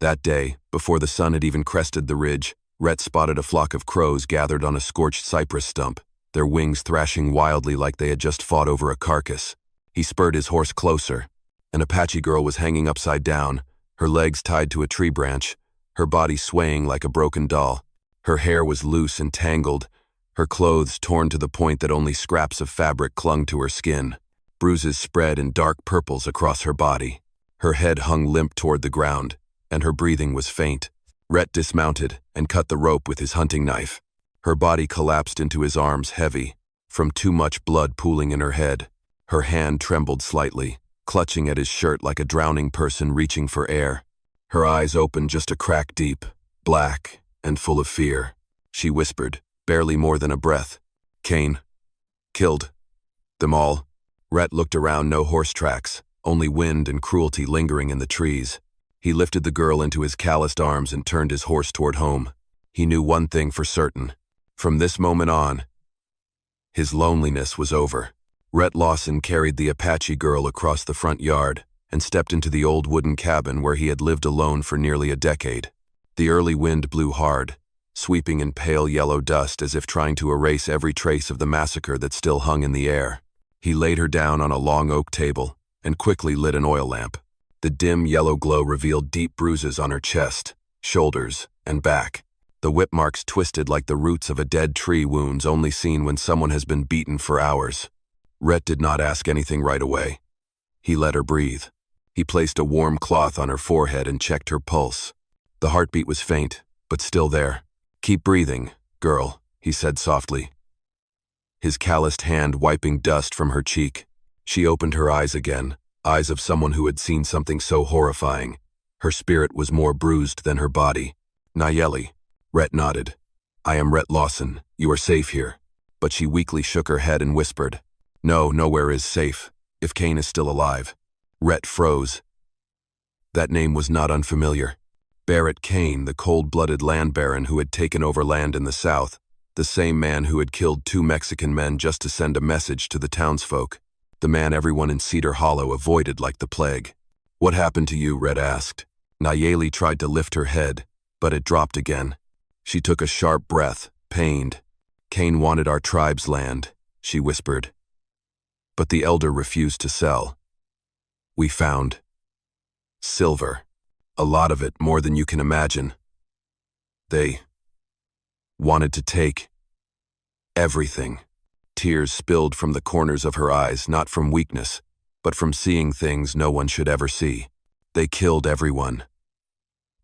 That day, before the sun had even crested the ridge, Rhett spotted a flock of crows gathered on a scorched cypress stump, their wings thrashing wildly like they had just fought over a carcass. He spurred his horse closer. An Apache girl was hanging upside down, her legs tied to a tree branch, her body swaying like a broken doll. Her hair was loose and tangled, her clothes torn to the point that only scraps of fabric clung to her skin. Bruises spread in dark purples across her body. Her head hung limp toward the ground, and her breathing was faint. Rhett dismounted and cut the rope with his hunting knife. Her body collapsed into his arms heavy, from too much blood pooling in her head. Her hand trembled slightly, clutching at his shirt like a drowning person reaching for air. Her eyes opened just a crack deep, black and full of fear. She whispered, barely more than a breath, "Cain. Killed. Them all." Rhett looked around, no horse tracks, only wind and cruelty lingering in the trees. He lifted the girl into his calloused arms and turned his horse toward home. He knew one thing for certain. From this moment on, his loneliness was over. Rhett Lawson carried the Apache girl across the front yard and stepped into the old wooden cabin where he had lived alone for nearly a decade. The early wind blew hard, sweeping in pale yellow dust as if trying to erase every trace of the massacre that still hung in the air. He laid her down on a long oak table and quickly lit an oil lamp. The dim yellow glow revealed deep bruises on her chest, shoulders, and back. The whip marks twisted like the roots of a dead tree, wounds only seen when someone has been beaten for hours. Rhett did not ask anything right away. He let her breathe. He placed a warm cloth on her forehead and checked her pulse. The heartbeat was faint, but still there. "Keep breathing, girl," he said softly, his calloused hand wiping dust from her cheek. She opened her eyes again, eyes of someone who had seen something so horrifying. Her spirit was more bruised than her body. "Nayeli." Rhett nodded. "I am Rhett Lawson. You are safe here." But she weakly shook her head and whispered, "No, nowhere is safe, if Cain is still alive." Rhett froze. That name was not unfamiliar. Barrett Cain, the cold-blooded land baron who had taken over land in the South, the same man who had killed 2 Mexican men just to send a message to the townsfolk, the man everyone in Cedar Hollow avoided like the plague. "What happened to you?" Rhett asked. Nayeli tried to lift her head, but it dropped again. She took a sharp breath, pained. "Cain wanted our tribe's land," she whispered. "But the elder refused to sell. We found silver. A lot of it, more than you can imagine. They wanted to take everything." Tears spilled from the corners of her eyes, not from weakness, but from seeing things no one should ever see. "They killed everyone,"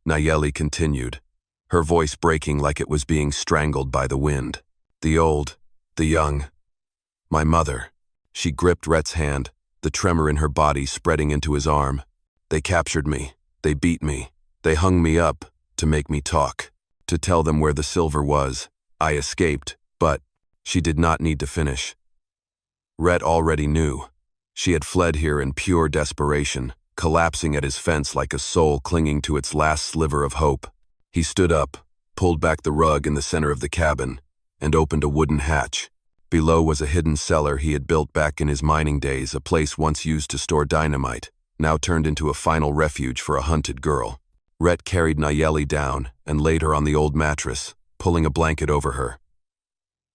Nayeli continued, her voice breaking like it was being strangled by the wind. "The old, the young, my mother." She gripped Rhett's hand, the tremor in her body spreading into his arm. "They captured me. They beat me. They hung me up to make me talk, to tell them where the silver was. I escaped, but..." She did not need to finish. Rhett already knew. She had fled here in pure desperation, collapsing at his fence like a soul clinging to its last sliver of hope. He stood up, pulled back the rug in the center of the cabin, and opened a wooden hatch. Below was a hidden cellar he had built back in his mining days, a place once used to store dynamite, now turned into a final refuge for a hunted girl. Rhett carried Nayeli down and laid her on the old mattress, pulling a blanket over her.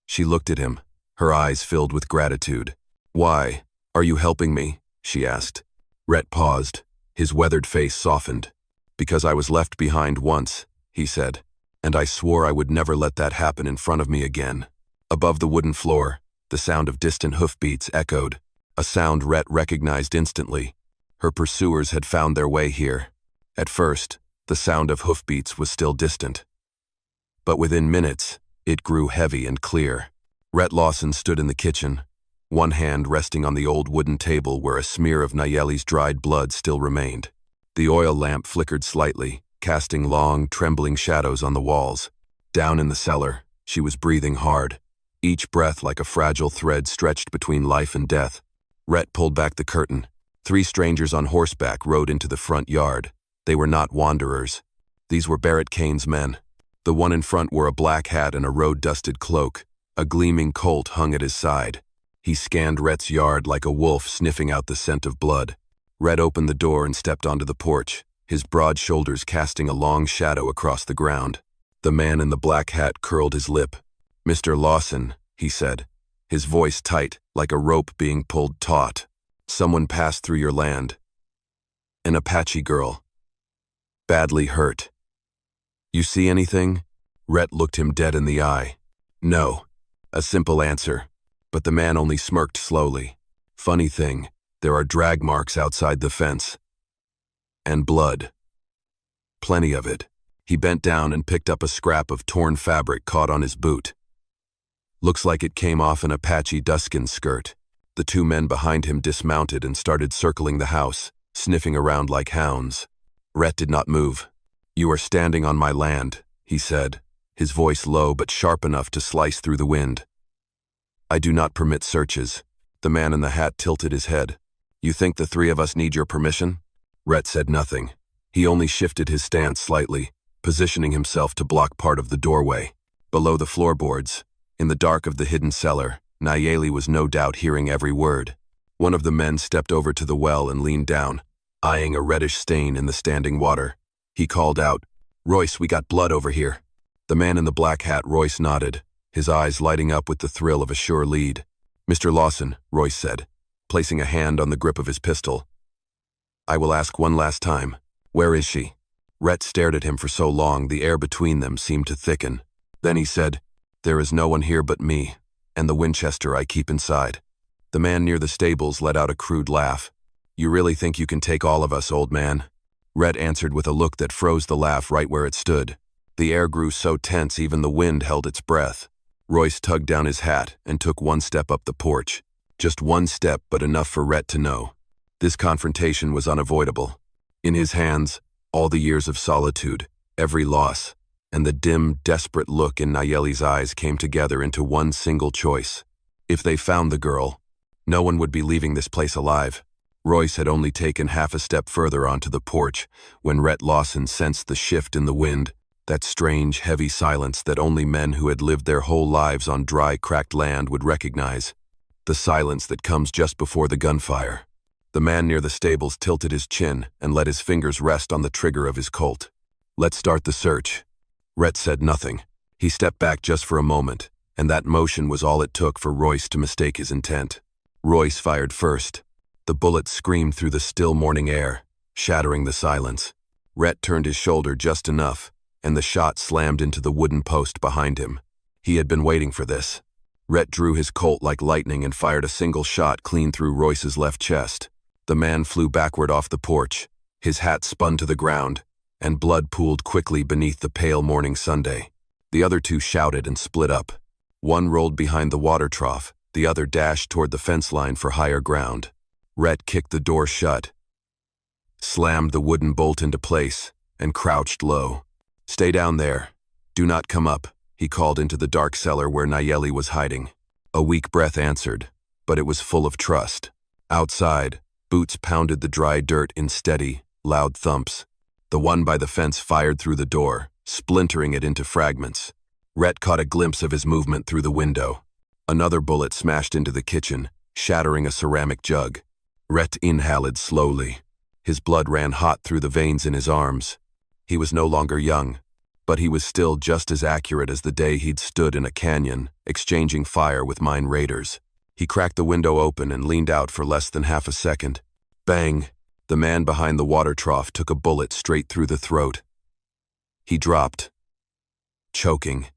She looked at him, her eyes filled with gratitude. "Why are you helping me?" she asked. Rhett paused, his weathered face softened. "Because I was left behind once," he said, "and I swore I would never let that happen in front of me again." Above the wooden floor, the sound of distant hoofbeats echoed, a sound Rhett recognized instantly. Her pursuers had found their way here. At first, the sound of hoofbeats was still distant. But within minutes, it grew heavy and clear. Rhett Lawson stood in the kitchen, one hand resting on the old wooden table where a smear of Nayeli's dried blood still remained. The oil lamp flickered slightly, casting long, trembling shadows on the walls. Down in the cellar, she was breathing hard, each breath like a fragile thread stretched between life and death. Rhett pulled back the curtain. 3 strangers on horseback rode into the front yard. They were not wanderers. These were Barrett Cain's men. The one in front wore a black hat and a road-dusted cloak. A gleaming Colt hung at his side. He scanned Rhett's yard like a wolf sniffing out the scent of blood. Rhett opened the door and stepped onto the porch, his broad shoulders casting a long shadow across the ground. The man in the black hat curled his lip. "Mr. Lawson," he said, his voice tight, like a rope being pulled taut. "Someone passed through your land. An Apache girl. Badly hurt. You see anything?" Rhett looked him dead in the eye. "No." A simple answer, but the man only smirked slowly. "Funny thing, there are drag marks outside the fence. And blood. Plenty of it." He bent down and picked up a scrap of torn fabric caught on his boot. "Looks like it came off an Apache duskin skirt." The two men behind him dismounted and started circling the house, sniffing around like hounds. Rhett did not move. "You are standing on my land," he said, his voice low but sharp enough to slice through the wind. "I do not permit searches." The man in the hat tilted his head. "You think the three of us need your permission?" Rhett said nothing. He only shifted his stance slightly, positioning himself to block part of the doorway. Below the floorboards, in the dark of the hidden cellar, Nayeli was no doubt hearing every word. One of the men stepped over to the well and leaned down, eyeing a reddish stain in the standing water. He called out, "Royce, we got blood over here." The man in the black hat, Royce, nodded, his eyes lighting up with the thrill of a sure lead. "Mr. Lawson," Royce said, placing a hand on the grip of his pistol. "I will ask one last time. Where is she?" Rhett stared at him for so long the air between them seemed to thicken. Then he said, "There is no one here but me, and the Winchester I keep inside." The man near the stables let out a crude laugh. "You really think you can take all of us, old man?" Rhett answered with a look that froze the laugh right where it stood. The air grew so tense even the wind held its breath. Royce tugged down his hat and took one step up the porch. Just one step, but enough for Rhett to know. This confrontation was unavoidable. In his hands, all the years of solitude, every loss, and the dim, desperate look in Nayeli's eyes came together into one single choice. If they found the girl, no one would be leaving this place alive. Royce had only taken half a step further onto the porch when Rhett Lawson sensed the shift in the wind, that strange, heavy silence that only men who had lived their whole lives on dry, cracked land would recognize. The silence that comes just before the gunfire. The man near the stables tilted his chin and let his fingers rest on the trigger of his Colt. "Let's start the search." Rhett said nothing. He stepped back just for a moment, and that motion was all it took for Royce to mistake his intent. Royce fired first. The bullet screamed through the still morning air, shattering the silence. Rhett turned his shoulder just enough, and the shot slammed into the wooden post behind him. He had been waiting for this. Rhett drew his Colt like lightning and fired a single shot clean through Royce's left chest. The man flew backward off the porch. His hat spun to the ground, and blood pooled quickly beneath the pale morning sunday. The other two shouted and split up. One rolled behind the water trough, the other dashed toward the fence line for higher ground. Rhett kicked the door shut, slammed the wooden bolt into place, and crouched low. "Stay down there. Do not come up," he called into the dark cellar where Nayeli was hiding. A weak breath answered, but it was full of trust. Outside, boots pounded the dry dirt in steady, loud thumps. The one by the fence fired through the door, splintering it into fragments. Rhett caught a glimpse of his movement through the window. Another bullet smashed into the kitchen, shattering a ceramic jug. Rhett inhaled slowly. His blood ran hot through the veins in his arms. He was no longer young, but he was still just as accurate as the day he'd stood in a canyon, exchanging fire with mine raiders. He cracked the window open and leaned out for less than half a second. Bang! The man behind the water trough took a bullet straight through the throat. He dropped, choking,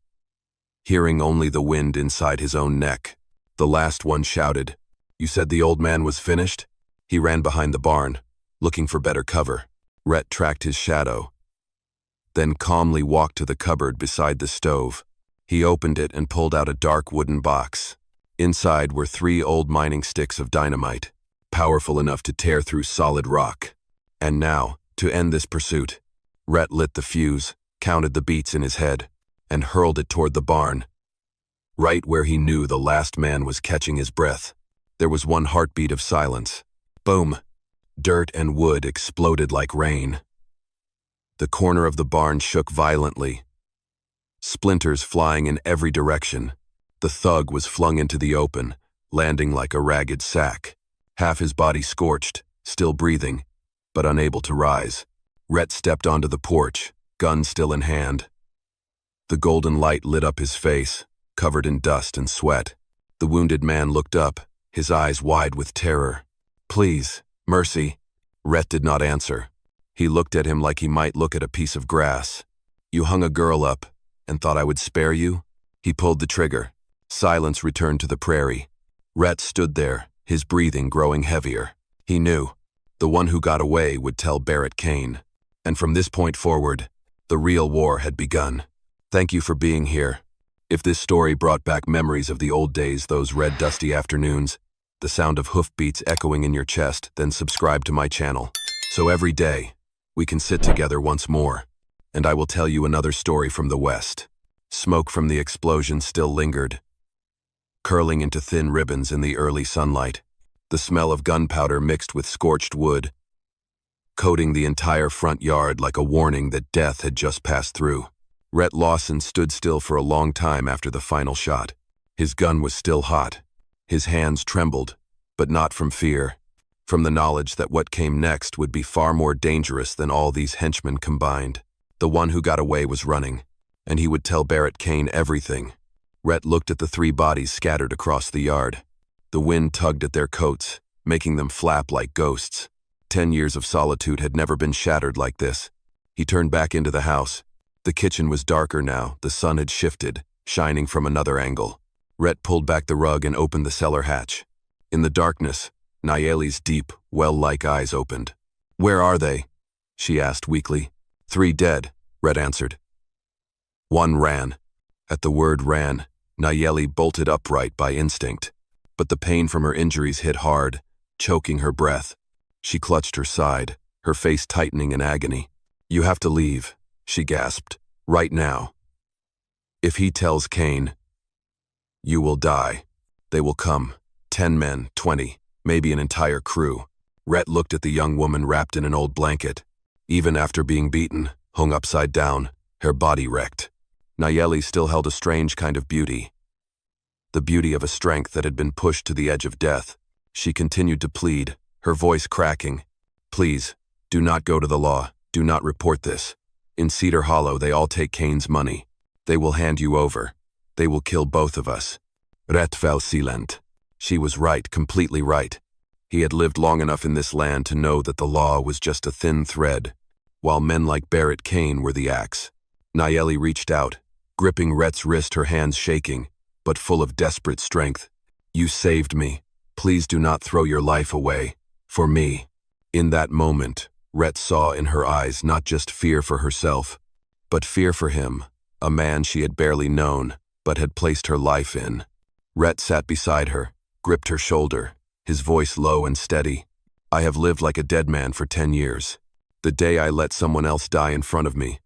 hearing only the wind inside his own neck. The last one shouted, "You said the old man was finished?" He ran behind the barn, looking for better cover. Rhett tracked his shadow, then calmly walked to the cupboard beside the stove. He opened it and pulled out a dark wooden box. Inside were 3 old mining sticks of dynamite, powerful enough to tear through solid rock. And now, to end this pursuit, Rhett lit the fuse, counted the beats in his head, and hurled it toward the barn, right where he knew the last man was catching his breath. There was one heartbeat of silence. Boom! Dirt and wood exploded like rain. The corner of the barn shook violently, splinters flying in every direction. The thug was flung into the open, landing like a ragged sack, half his body scorched, still breathing, but unable to rise. Rhett stepped onto the porch, gun still in hand. The golden light lit up his face, covered in dust and sweat. The wounded man looked up, his eyes wide with terror. "Please, mercy." Rhett did not answer. He looked at him like he might look at a piece of grass. "You hung a girl up and thought I would spare you?" He pulled the trigger. Silence returned to the prairie. Rhett stood there, his breathing growing heavier. He knew. The one who got away would tell Barrett Kane. And from this point forward, the real war had begun. Thank you for being here. If this story brought back memories of the old days, those red dusty afternoons, the sound of hoofbeats echoing in your chest, then subscribe to my channel. So every day, we can sit together once more, and I will tell you another story from the West. Smoke from the explosion still lingered, curling into thin ribbons in the early sunlight. The smell of gunpowder mixed with scorched wood, coating the entire front yard like a warning that death had just passed through. Rhett Lawson stood still for a long time after the final shot. His gun was still hot. His hands trembled, but not from fear, from the knowledge that what came next would be far more dangerous than all these henchmen combined. The one who got away was running, and he would tell Barrett Kane everything. Rhett looked at the 3 bodies scattered across the yard. The wind tugged at their coats, making them flap like ghosts. 10 years of solitude had never been shattered like this. He turned back into the house. The kitchen was darker now, the sun had shifted, shining from another angle. Rhett pulled back the rug and opened the cellar hatch. In the darkness, Nayeli's deep, well-like eyes opened. "Where are they?" she asked weakly. 3 dead, Rhett answered. 1 ran. At the word ran, Nayeli bolted upright by instinct. But the pain from her injuries hit hard, choking her breath. She clutched her side, her face tightening in agony. "You have to leave," she gasped. "Right now. If he tells Kane, you will die. They will come. 10 men, 20, maybe an entire crew." Rhett looked at the young woman wrapped in an old blanket. Even after being beaten, hung upside down, her body wrecked. Nayeli still held a strange kind of beauty. The beauty of a strength that had been pushed to the edge of death. She continued to plead, her voice cracking. "Please, do not go to the law. Do not report this. In Cedar Hollow, they all take Kane's money. They will hand you over. They will kill both of us." Rhett fell silent. She was right, completely right. He had lived long enough in this land to know that the law was just a thin thread, while men like Barrett Kane were the axe. Nayeli reached out, gripping Rhett's wrist, her hands shaking, but full of desperate strength. "You saved me. Please do not throw your life away. For me." In that moment, Rhett saw in her eyes not just fear for herself, but fear for him, a man she had barely known, but had placed her life in. Rhett sat beside her, gripped her shoulder, his voice low and steady. "I have lived like a dead man for 10 years. The day I let someone else die in front of me,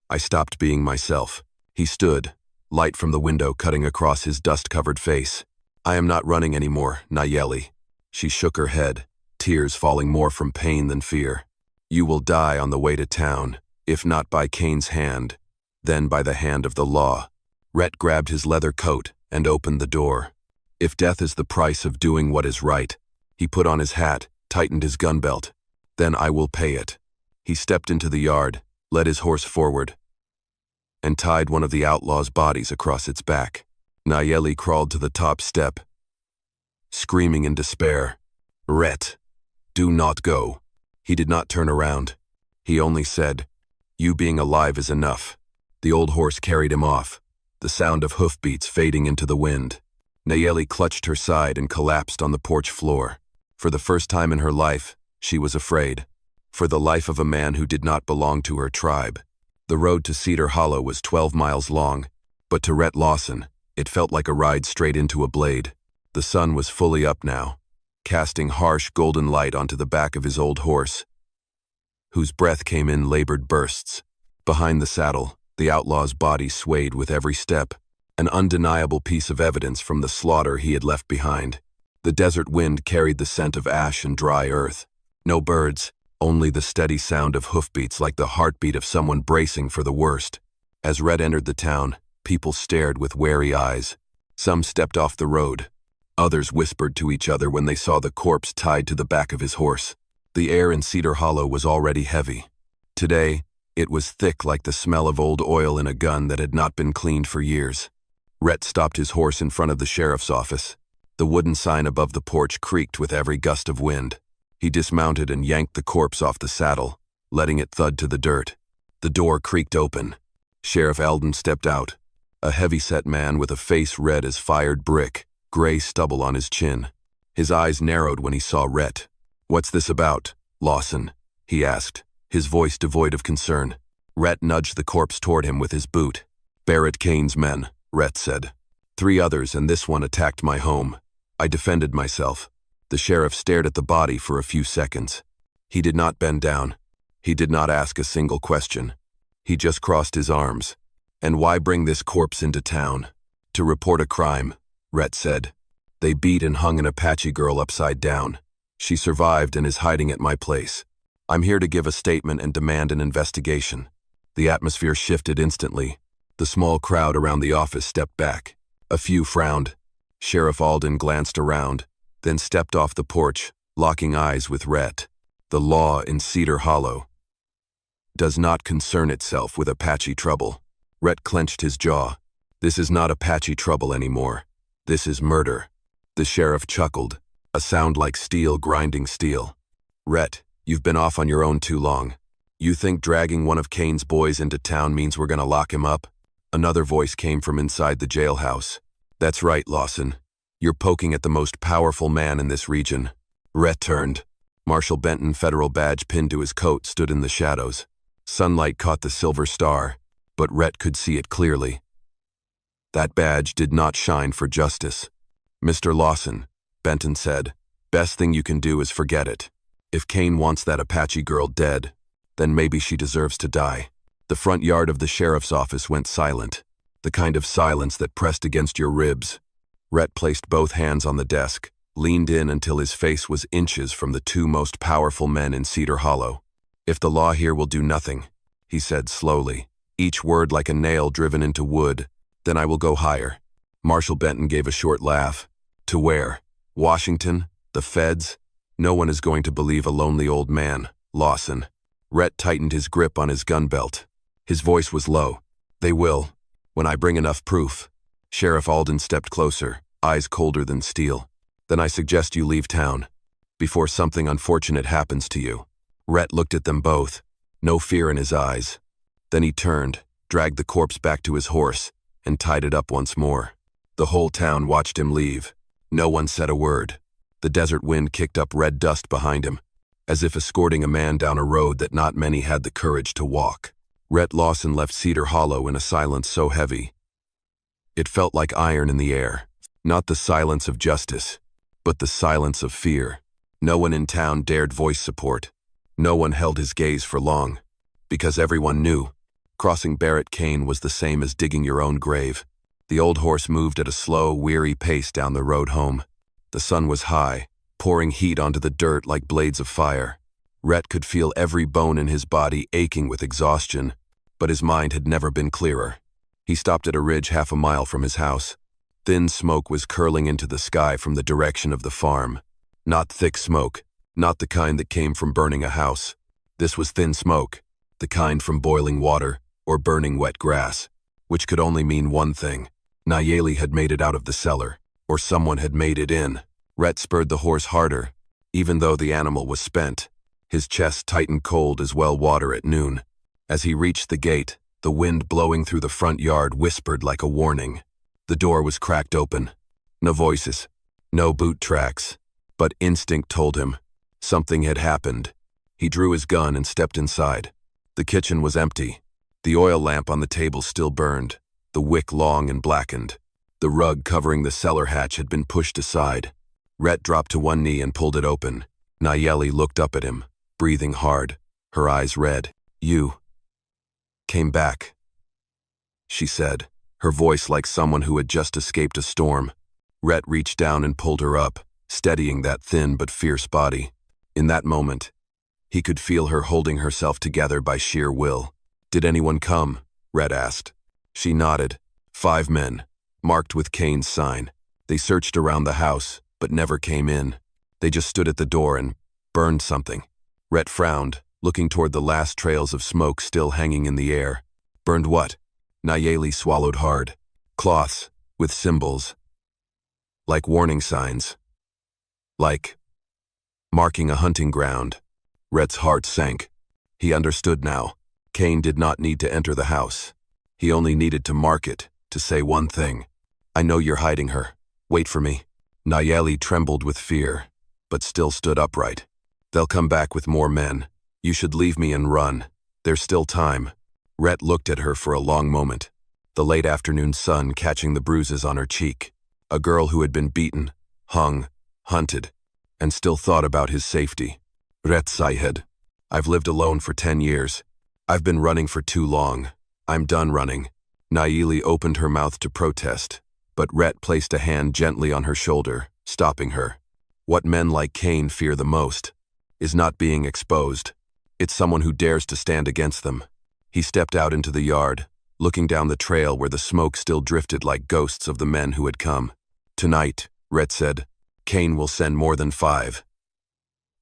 I stopped being myself." He stood, light from the window cutting across his dust-covered face. "I am not running anymore, Nayeli." She shook her head, tears falling more from pain than fear. "You will die on the way to town, if not by Kane's hand, then by the hand of the law." Rhett grabbed his leather coat and opened the door. If death is the price of doing what is right, he put on his hat, tightened his gun belt. "Then I will pay it." He stepped into the yard, led his horse forward, and tied one of the outlaw's bodies across its back. Nayeli crawled to the top step, screaming in despair. "Rhett, do not go." He did not turn around. He only said, "You being alive is enough." The old horse carried him off, the sound of hoofbeats fading into the wind. Nayeli clutched her side and collapsed on the porch floor. For the first time in her life, she was afraid. For the life of a man who did not belong to her tribe. The road to Cedar Hollow was 12 miles long, but to Rhett Lawson, it felt like a ride straight into a blade. The sun was fully up now, casting harsh golden light onto the back of his old horse, whose breath came in labored bursts. Behind the saddle, the outlaw's body swayed with every step, an undeniable piece of evidence from the slaughter he had left behind. The desert wind carried the scent of ash and dry earth. No birds, only the steady sound of hoofbeats like the heartbeat of someone bracing for the worst. As Rhett entered the town, people stared with wary eyes. Some stepped off the road. Others whispered to each other when they saw the corpse tied to the back of his horse. The air in Cedar Hollow was already heavy. Today, it was thick like the smell of old oil in a gun that had not been cleaned for years. Rhett stopped his horse in front of the sheriff's office. The wooden sign above the porch creaked with every gust of wind. He dismounted and yanked the corpse off the saddle, letting it thud to the dirt. The door creaked open. Sheriff Eldon stepped out, a heavy-set man with a face red as fired brick, gray stubble on his chin. His eyes narrowed when he saw Rhett. "What's this about, Lawson?" he asked, his voice devoid of concern. Rhett nudged the corpse toward him with his boot. "Barrett Kane's men," Rhett said. "3 others and this one attacked my home. I defended myself." The sheriff stared at the body for a few seconds. He did not bend down. He did not ask a single question. He just crossed his arms. "And why bring this corpse into town?" "To report a crime," Rhett said. "They beat and hung an Apache girl upside down. She survived and is hiding at my place. I'm here to give a statement and demand an investigation." The atmosphere shifted instantly. The small crowd around the office stepped back. A few frowned. Sheriff Alden glanced around, then stepped off the porch, locking eyes with Rhett. "The law in Cedar Hollow does not concern itself with Apache trouble." Rhett clenched his jaw. "This is not Apache trouble anymore. This is murder." The sheriff chuckled, a sound like steel grinding steel. "Rhett, you've been off on your own too long. You think dragging one of Kane's boys into town means we're gonna lock him up?" Another voice came from inside the jailhouse. "That's right, Lawson. You're poking at the most powerful man in this region." Rhett turned. Marshal Benton, federal badge pinned to his coat, stood in the shadows. Sunlight caught the silver star, but Rhett could see it clearly. That badge did not shine for justice. "Mr. Lawson," Benton said, "best thing you can do is forget it. If Kane wants that Apache girl dead, then maybe she deserves to die." The front yard of the sheriff's office went silent, the kind of silence that pressed against your ribs. Rhett placed both hands on the desk, leaned in until his face was inches from the 2 most powerful men in Cedar Hollow. "If the law here will do nothing," he said slowly, each word like a nail driven into wood, "then I will go higher." Marshal Benton gave a short laugh. "To where? Washington? The feds? No one is going to believe a lonely old man, Lawson." Rhett tightened his grip on his gun belt. His voice was low. "They will, when I bring enough proof." Sheriff Alden stepped closer, eyes colder than steel. "Then I suggest you leave town, before something unfortunate happens to you." Rhett looked at them both, no fear in his eyes. Then he turned, dragged the corpse back to his horse, and tied it up once more. The whole town watched him leave. No one said a word. The desert wind kicked up red dust behind him, as if escorting a man down a road that not many had the courage to walk. Rhett Lawson left Cedar Hollow in a silence so heavy. It felt like iron in the air. Not the silence of justice, but the silence of fear. No one in town dared voice support. No one held his gaze for long, because everyone knew crossing Barrett Kane was the same as digging your own grave. The old horse moved at a slow, weary pace down the road home. The sun was high, pouring heat onto the dirt like blades of fire. Rhett could feel every bone in his body aching with exhaustion, but his mind had never been clearer. He stopped at a ridge half a mile from his house. Thin smoke was curling into the sky from the direction of the farm. Not thick smoke, not the kind that came from burning a house. This was thin smoke, the kind from boiling water or burning wet grass, which could only mean one thing. Nayeli had made it out of the cellar, or someone had made it in. Rhett spurred the horse harder, even though the animal was spent. His chest tightened cold as well water at noon. As he reached the gate, the wind blowing through the front yard whispered like a warning. The door was cracked open. No voices, no boot tracks, but instinct told him something had happened. He drew his gun and stepped inside. The kitchen was empty. The oil lamp on the table still burned, the wick long and blackened. The rug covering the cellar hatch had been pushed aside. Rhett dropped to one knee and pulled it open. Nayeli looked up at him, breathing hard, her eyes red. "You came back," she said, her voice like someone who had just escaped a storm. Rhett reached down and pulled her up, steadying that thin but fierce body. In that moment, he could feel her holding herself together by sheer will. "Did anyone come?" Rhett asked. She nodded. 5 men, marked with Kane's sign. They searched around the house, but never came in. They just stood at the door and burned something. Rhett frowned, looking toward the last trails of smoke still hanging in the air. Burned what? Nayeli swallowed hard. Cloths, with symbols. Like warning signs. Like marking a hunting ground. Rhett's heart sank. He understood now. Cain did not need to enter the house. He only needed to mark it, to say one thing. I know you're hiding her. Wait for me. Nayeli trembled with fear, but still stood upright. They'll come back with more men. You should leave me and run. There's still time. Rhett looked at her for a long moment, the late afternoon sun catching the bruises on her cheek. A girl who had been beaten, hung, hunted, and still thought about his safety. Rhett sighed. I've lived alone for 10 years. I've been running for too long. I'm done running. Nayeli opened her mouth to protest, but Rhett placed a hand gently on her shoulder, stopping her. What men like Cain fear the most is not being exposed. It's someone who dares to stand against them. He stepped out into the yard, looking down the trail where the smoke still drifted like ghosts of the men who had come. Tonight, Rhett said, Cain will send more than 5.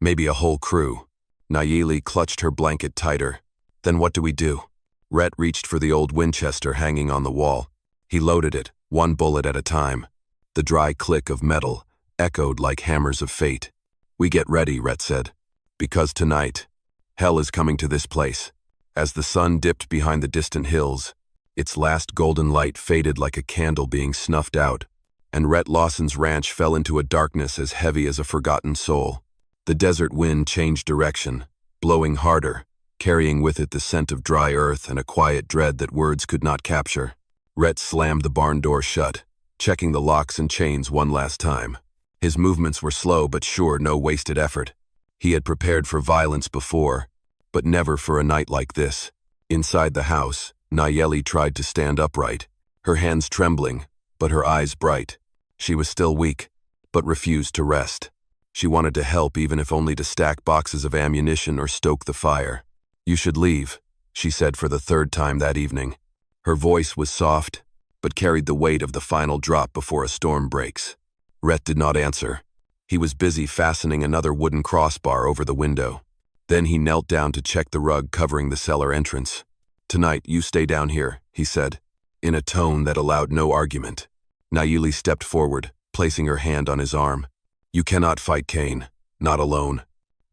Maybe a whole crew. Nayeli clutched her blanket tighter. Then what do we do? Rhett reached for the old Winchester hanging on the wall. He loaded it, one bullet at a time. The dry click of metal echoed like hammers of fate. We get ready, Rhett said. Because tonight, hell is coming to this place. As the sun dipped behind the distant hills, its last golden light faded like a candle being snuffed out, and Rhett Lawson's ranch fell into a darkness as heavy as a forgotten soul. The desert wind changed direction, blowing harder, carrying with it the scent of dry earth and a quiet dread that words could not capture. Rhett slammed the barn door shut, checking the locks and chains one last time. His movements were slow but sure, no wasted effort. He had prepared for violence before, but never for a night like this. Inside the house, Nayeli tried to stand upright, her hands trembling, but her eyes bright. She was still weak, but refused to rest. She wanted to help even if only to stack boxes of ammunition or stoke the fire. You should leave, she said for the 3rd time that evening. Her voice was soft, but carried the weight of the final drop before a storm breaks. Rhett did not answer. He was busy fastening another wooden crossbar over the window. Then he knelt down to check the rug covering the cellar entrance. Tonight, you stay down here, he said, in a tone that allowed no argument. Nayeli stepped forward, placing her hand on his arm. You cannot fight Cain, not alone.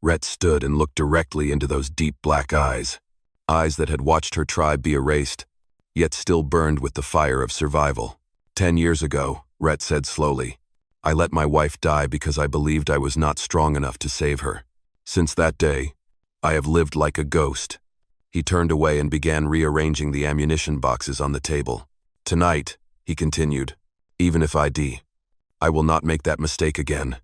Rhett stood and looked directly into those deep black eyes that had watched her tribe be erased, yet still burned with the fire of survival. 10 years ago, Rhett said slowly, I let my wife die because I believed I was not strong enough to save her. Since that day, I have lived like a ghost. He turned away and began rearranging the ammunition boxes on the table. Tonight, he continued, even if I die, I will not make that mistake again.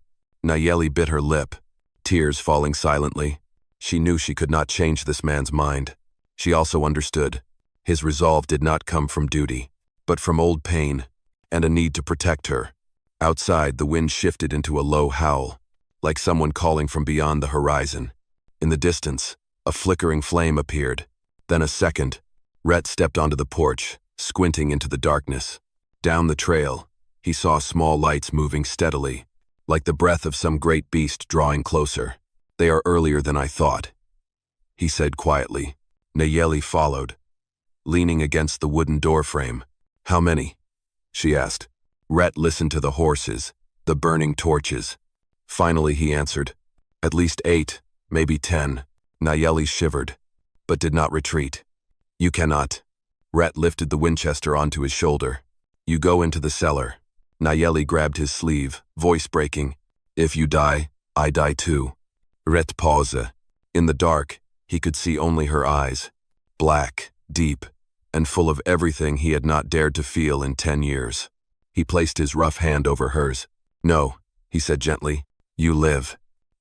Nayeli bit her lip, tears falling silently. She knew she could not change this man's mind. She also understood. His resolve did not come from duty, but from old pain and a need to protect her. Outside, the wind shifted into a low howl, like someone calling from beyond the horizon. In the distance, a flickering flame appeared. Then a second. Rhett stepped onto the porch, squinting into the darkness. Down the trail, he saw small lights moving steadily, like the breath of some great beast drawing closer. They are earlier than I thought, he said quietly. Nayeli followed, leaning against the wooden doorframe. How many? She asked. Rhett listened to the horses, the burning torches. Finally he answered, at least 8, maybe 10. Nayeli shivered, but did not retreat. You cannot. Rhett lifted the Winchester onto his shoulder. You go into the cellar. Nayeli grabbed his sleeve, voice breaking. If you die, I die too. Rhett paused. In the dark, he could see only her eyes, black, deep, and full of everything he had not dared to feel in 10 years. He placed his rough hand over hers. No, he said gently, you live.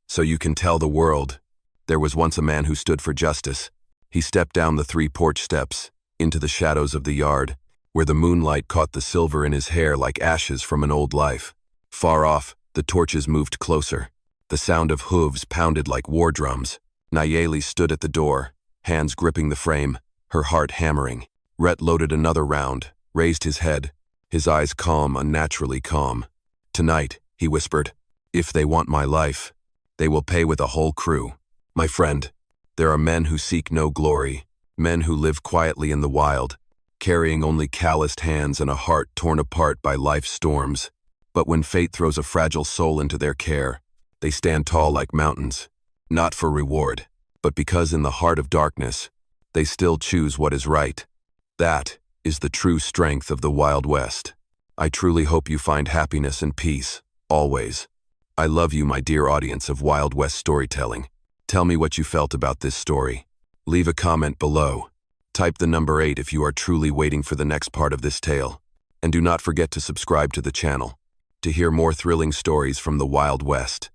So you can tell the world. There was once a man who stood for justice. He stepped down the 3 porch steps, into the shadows of the yard, where the moonlight caught the silver in his hair like ashes from an old life. Far off, the torches moved closer. The sound of hooves pounded like war drums. Nayeli stood at the door, hands gripping the frame, her heart hammering. Rhett loaded another round, raised his head, his eyes calm, unnaturally calm. Tonight, he whispered, if they want my life, they will pay with a whole crew. My friend, There are men who seek no glory, men who live quietly in the wild, carrying only calloused hands and a heart torn apart by life's storms. But when fate throws a fragile soul into their care, they stand tall like mountains, not for reward, but because in the heart of darkness, they still choose what is right. That is the true strength of the Wild West. I truly hope you find happiness and peace, always. I love you, my dear audience of Wild West storytelling. Tell me what you felt about this story. Leave a comment below. Type the number 8 if you are truly waiting for the next part of this tale. And do not forget to subscribe to the channel to hear more thrilling stories from the Wild West.